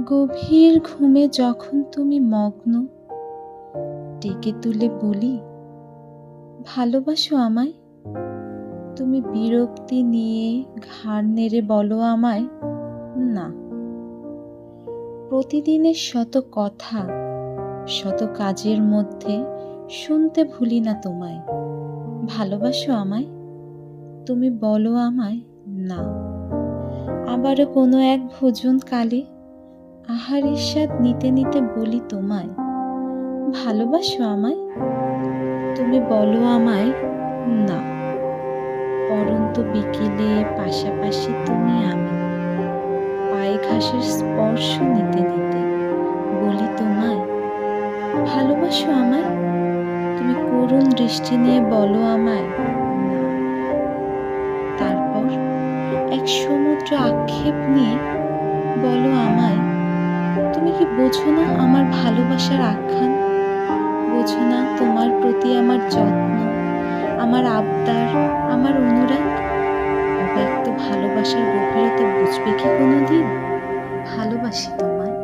গভীর ঘুমে যখন তুমি মগ্ন, ডেকে তুলে বলি, ভালোবাসো আমায়? তুমি বিরক্তি নিয়ে ঘাড় নেড়ে বলো আমায়, না। প্রতিদিনের শত কথা, শত কাজের মধ্যে শুনতে ভুলি না তোমায়, ভালোবাসো আমায়? তুমি বলো আমায়, না। আবারও কোনো এক ভোজন কালে আহারের স্বাদ নিতে নিতে বলি তোমায়, ভালোবাসো আমায়? তুমি বলো আমায়, না। পরন্ত বিকেলে পাশাপাশি তুমি আমি, পায়ে ঘাসের স্পর্শ নিতে নিতে বলি তোমায়, ভালোবাসো আমায়? তুমি করুণ দৃষ্টি নিয়ে বলো আমায়, না। তারপর এক সমুদ্র আক্ষেপ নিয়ে বলো আমায়, তুমি কি বোঝো না আমার ভালোবাসার আখ্যান? বোঝো না তোমার প্রতি আমার যত্ন, আমার আবদার, আমার অনুরাগ? অব্যক্ত ভালোবাসার গভীরতা বুঝবে কি কোনোদিন? ভালোবাসি তোমায়।